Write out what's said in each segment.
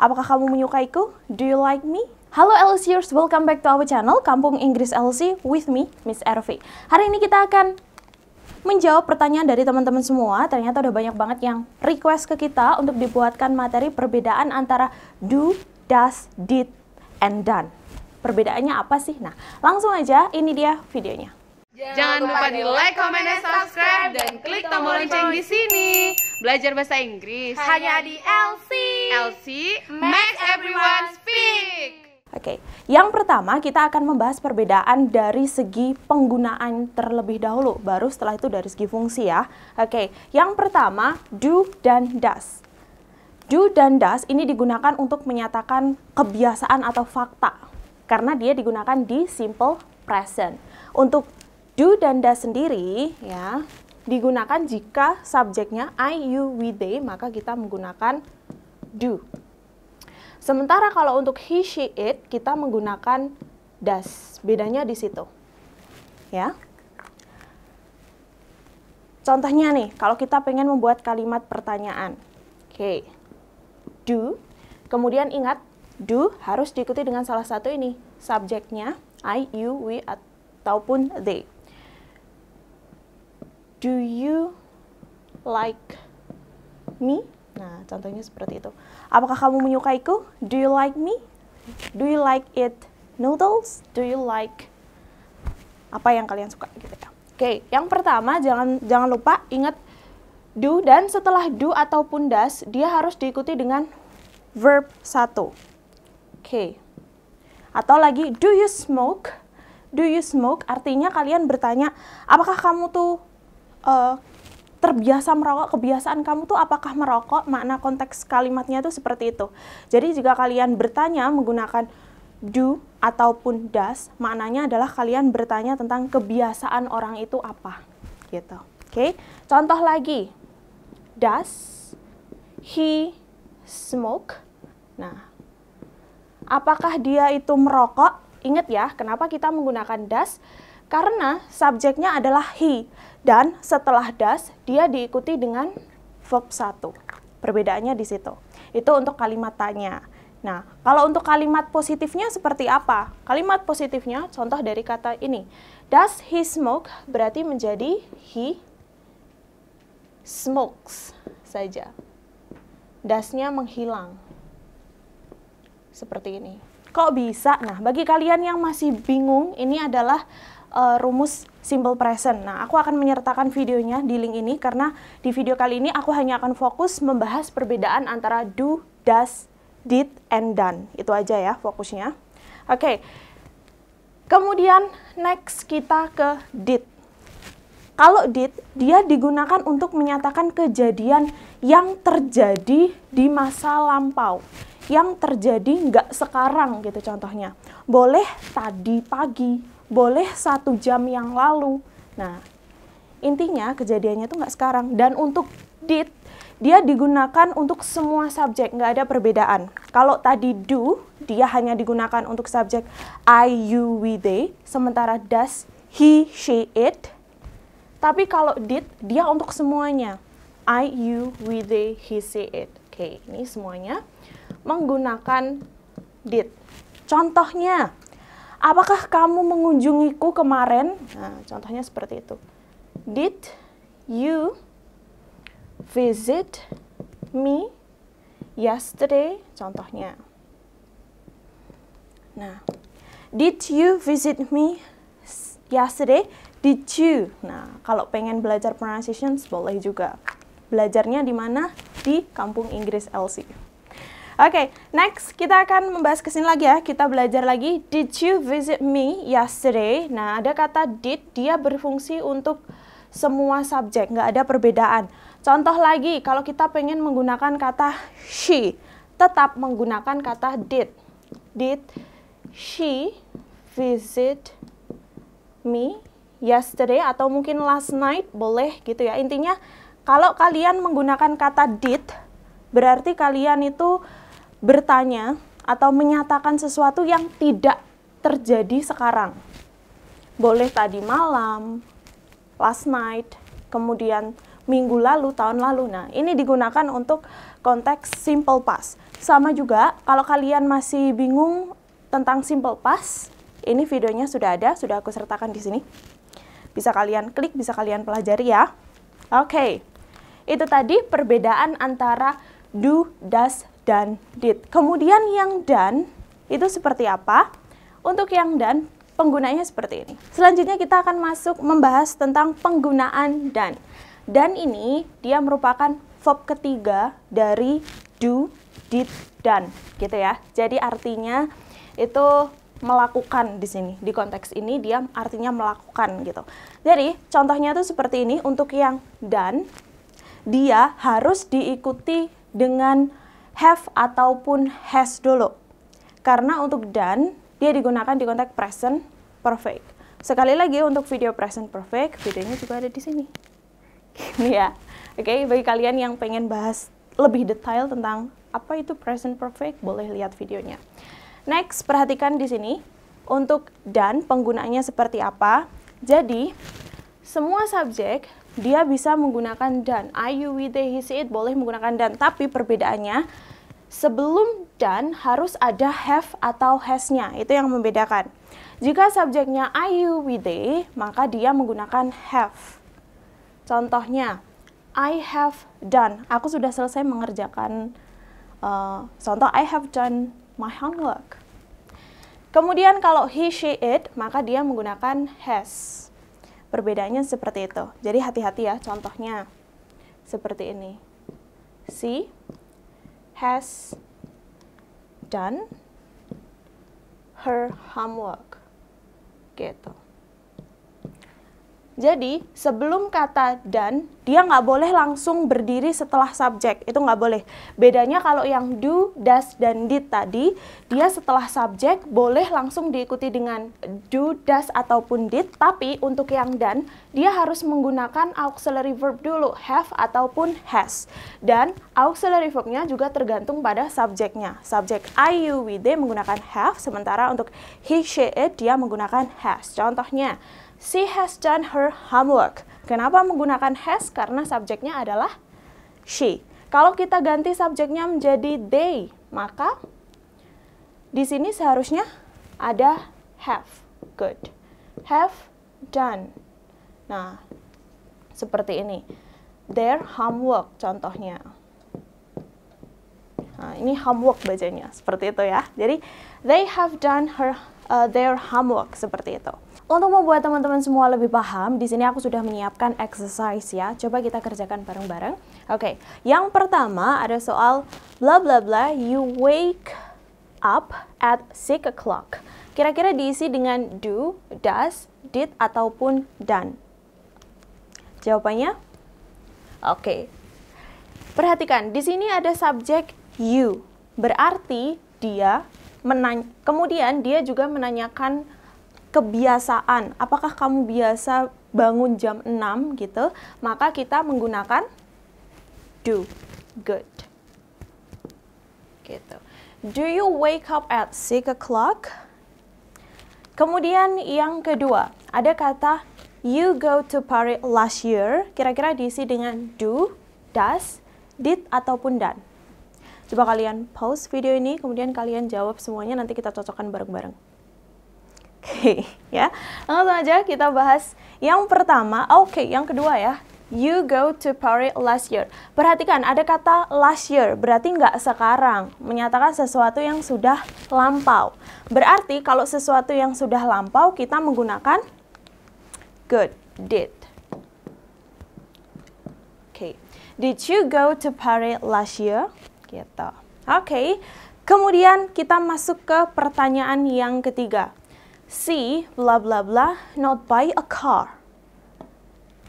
Apakah kamu menyukaiku? Do you like me? Halo LCers, welcome back to our channel Kampung Inggris LC with me, Miss Ervi. Hari ini kita akan menjawab pertanyaan dari teman-teman semua. Ternyata udah banyak banget yang request ke kita untuk dibuatkan materi perbedaan antara do, does, did, and done. Perbedaannya apa sih? Nah, langsung aja, ini dia videonya. Jangan lupa di like, comment, dan subscribe, dan klik tombol lonceng di sini. Belajar bahasa Inggris hanya di LC. LC makes everyone speak. Oke, yang pertama kita akan membahas perbedaan dari segi penggunaan terlebih dahulu, baru setelah itu dari segi fungsi ya. Oke, yang pertama do dan does. Do dan does ini digunakan untuk menyatakan kebiasaan atau fakta, karena dia digunakan di simple present. Untuk do dan does sendiri ya digunakan jika subjeknya I, you, we, they, maka kita menggunakan do. Sementara kalau untuk he, she, it, kita menggunakan does. Bedanya di situ. Ya. Contohnya nih, kalau kita pengen membuat kalimat pertanyaan. Oke. Do. Kemudian ingat, do harus diikuti dengan salah satu ini. Subjeknya I, you, we, ataupun they. Do you like me? Nah, contohnya seperti itu. Apakah kamu menyukaiku? Do you like me? Do you like eat noodles? Do you like apa yang kalian suka gitu ya. Oke, yang pertama jangan lupa ingat do, dan setelah do ataupun does dia harus diikuti dengan verb 1. Oke. Atau lagi do you smoke? Do you smoke artinya kalian bertanya, apakah kamu tuh terbiasa merokok, kebiasaan kamu tuh apakah merokok? Makna konteks kalimatnya tuh seperti itu. Jadi jika kalian bertanya menggunakan do ataupun does, maknanya adalah kalian bertanya tentang kebiasaan orang itu apa, gitu. Oke, contoh lagi, does he smoke? Nah, apakah dia itu merokok? Ingat ya, kenapa kita menggunakan does? Karena subjeknya adalah he, dan setelah does dia diikuti dengan verb 1. Perbedaannya di situ. Itu untuk kalimat tanya. Nah, kalau untuk kalimat positifnya seperti apa? Kalimat positifnya contoh dari kata ini. Does he smoke? Berarti menjadi he smokes saja. Does-nya menghilang. Seperti ini. Kok bisa? Nah, bagi kalian yang masih bingung, ini adalah rumus simple present. Nah, aku akan menyertakan videonya di link ini karena di video kali ini aku hanya akan fokus membahas perbedaan antara do, does, did, and done. Itu aja ya fokusnya. Oke. Kemudian next kita ke did. Kalau did, dia digunakan untuk menyatakan kejadian yang terjadi di masa lampau. Yang terjadi nggak sekarang gitu contohnya. Boleh tadi pagi, boleh 1 jam yang lalu. Nah, intinya kejadiannya itu nggak sekarang. Dan untuk did, dia digunakan untuk semua subjek, nggak ada perbedaan. Kalau tadi do, dia hanya digunakan untuk subjek I, you, we, they. Sementara does, he, she, it. Tapi kalau did, dia untuk semuanya. I, you, we, they, he, she, it. Oke, ini semuanya menggunakan did. Contohnya, apakah kamu mengunjungiku kemarin? Nah, contohnya seperti itu. Did you visit me yesterday? Contohnya. Nah, did you visit me yesterday? Did you? Nah, kalau pengen belajar pronunciations boleh juga. Belajarnya di mana? Di Kampung Inggris LC. Oke, next kita akan membahas kesini lagi ya. Kita belajar lagi. Did you visit me yesterday? Nah, ada kata did, dia berfungsi untuk semua subjek, nggak ada perbedaan. Contoh lagi, kalau kita pengen menggunakan kata she, tetap menggunakan kata did. Did she visit me yesterday? Atau mungkin last night, boleh gitu ya. Intinya, kalau kalian menggunakan kata did, berarti kalian itu bertanya atau menyatakan sesuatu yang tidak terjadi sekarang. Boleh tadi malam, last night, kemudian minggu lalu, tahun lalu. Nah, ini digunakan untuk konteks simple past. sama juga, kalau kalian masih bingung tentang simple past, ini videonya sudah ada, sudah aku sertakan di sini. Bisa kalian klik, bisa kalian pelajari ya. Oke, itu tadi perbedaan antara do, does, dan did. Kemudian yang done itu seperti apa? Untuk yang done, penggunaannya seperti ini. Selanjutnya kita akan masuk membahas tentang penggunaan done. Done ini dia merupakan verb ketiga dari do, did, done, gitu ya. Jadi artinya itu melakukan di sini. Di konteks ini dia artinya melakukan gitu. Jadi contohnya tuh seperti ini. Untuk yang done, dia harus diikuti dengan have ataupun has dulu. Karena untuk done dia digunakan di konteks present perfect. Sekali lagi untuk video present perfect, videonya juga ada di sini. Ini ya. Oke, bagi kalian yang pengen bahas lebih detail tentang apa itu present perfect, boleh lihat videonya. Next, perhatikan di sini untuk done penggunaannya seperti apa. Jadi, semua subjek dia bisa menggunakan done. I, you, we, they, he, she, it boleh menggunakan done. Tapi perbedaannya, sebelum done harus ada have atau has-nya. Itu yang membedakan. Jika subjeknya I, you, we, they, maka dia menggunakan have. Contohnya, I have done. Aku sudah selesai mengerjakan contoh I have done my homework. Kemudian kalau he, she, it, maka dia menggunakan has. Perbedaannya seperti itu. Jadi hati-hati ya, contohnya seperti ini. She has done her homework. Gitu. Jadi, sebelum kata done, dia nggak boleh langsung berdiri setelah subjek. Itu nggak boleh. Bedanya kalau yang do, does, dan did tadi, dia setelah subjek boleh langsung diikuti dengan do, does, ataupun did. Tapi untuk yang done, dia harus menggunakan auxiliary verb dulu, have ataupun has. Dan auxiliary verbnya juga tergantung pada subjeknya. Subjek I, you, we, they menggunakan have, sementara untuk he, she, it, dia menggunakan has. Contohnya, she has done her homework. Kenapa menggunakan has? Karena subjeknya adalah she. Kalau kita ganti subjeknya menjadi they, maka di sini seharusnya ada have. Good. Have done. Nah, seperti ini. Their homework contohnya. Nah, ini homework bacanya. Seperti itu ya. Jadi, they have done their homework. Seperti itu. Untuk membuat teman-teman semua lebih paham, di sini aku sudah menyiapkan exercise ya. Coba kita kerjakan bareng-bareng. Oke, yang pertama ada soal bla bla bla, you wake up at 6 o'clock. Kira-kira diisi dengan do, does, did, ataupun done. Jawabannya? Oke. Perhatikan, di sini ada subjek you. Berarti dia kemudian dia juga menanyakan kebiasaan, apakah kamu biasa bangun jam 6 gitu, maka kita menggunakan do. Good. Gitu. Do you wake up at 6 o'clock? Kemudian yang kedua, ada kata you go to Paris last year, kira-kira diisi dengan do, does, did, ataupun done. Coba kalian pause video ini, kemudian kalian jawab semuanya, nanti kita cocokkan bareng-bareng. Oke, ya. Langsung aja kita bahas yang pertama. Oke, yang kedua ya. You go to Paris last year. Perhatikan, ada kata last year, berarti nggak sekarang. Menyatakan sesuatu yang sudah lampau. Berarti kalau sesuatu yang sudah lampau, kita menggunakan good, did. Oke, did you go to Paris last year? Gitu. Oke, kemudian kita masuk ke pertanyaan yang ketiga. See, bla bla bla, not buy a car.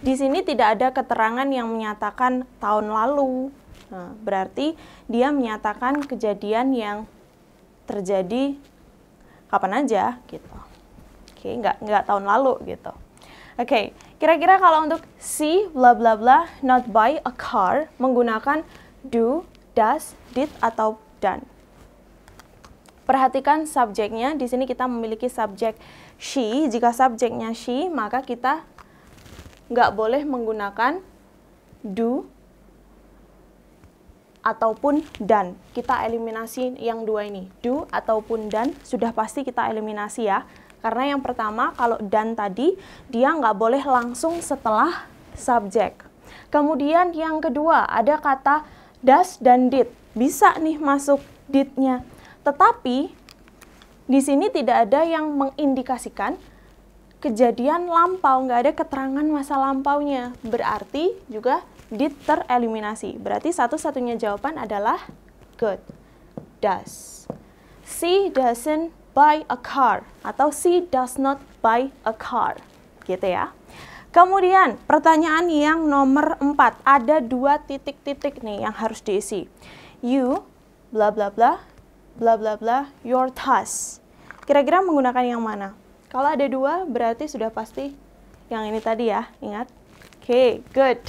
Di sini tidak ada keterangan yang menyatakan tahun lalu. Nah, berarti dia menyatakan kejadian yang terjadi kapan aja, gitu. Oke, nggak tahun lalu, gitu. Oke, kira-kira kalau untuk see, bla bla bla, not buy a car, menggunakan do, does, did, atau done. Perhatikan subjeknya, di sini kita memiliki subjek she. Jika subjeknya she, maka kita nggak boleh menggunakan do ataupun done. Kita eliminasi yang dua ini, do ataupun done, sudah pasti kita eliminasi ya. Karena yang pertama, kalau done tadi, dia nggak boleh langsung setelah subjek. Kemudian yang kedua, ada kata does dan did. Bisa nih masuk did-nya. Tetapi, di sini tidak ada yang mengindikasikan kejadian lampau, nggak ada keterangan masa lampaunya. Berarti juga did tereliminasi. Berarti satu-satunya jawaban adalah good. Does. She doesn't buy a car. Atau she does not buy a car. Gitu ya. Kemudian pertanyaan yang nomor 4. Ada 2 titik-titik nih yang harus diisi. You, bla bla bla, bla bla bla, your task. Kira-kira menggunakan yang mana? Kalau ada 2 berarti sudah pasti yang ini tadi ya. Ingat? Oke, good.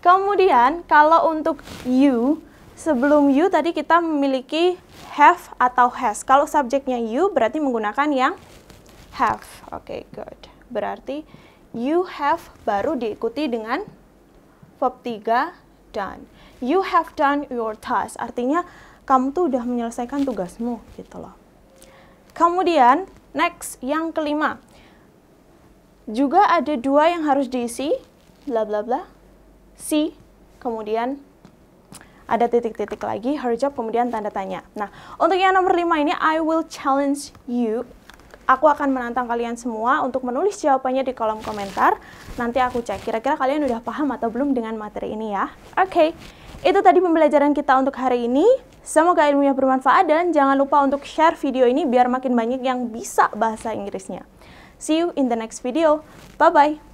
Kemudian, kalau untuk you, sebelum you tadi kita memiliki have atau has. Kalau subjeknya you, berarti menggunakan yang have. Oke, good. Berarti you have baru diikuti dengan verb 3, done. You have done your task. Artinya, kamu tuh udah menyelesaikan tugasmu, gitu loh. Kemudian, next, yang kelima. Juga ada 2 yang harus diisi, bla bla bla. See, kemudian ada titik-titik lagi, her job, kemudian tanda tanya. Nah, untuk yang nomor 5 ini, I will challenge you. Aku akan menantang kalian semua untuk menulis jawabannya di kolom komentar. Nanti aku cek, kira-kira kalian udah paham atau belum dengan materi ini ya. Oke, itu tadi pembelajaran kita untuk hari ini. Semoga ilmunya bermanfaat dan jangan lupa untuk share video ini biar makin banyak yang bisa bahasa Inggrisnya. See you in the next video. Bye-bye.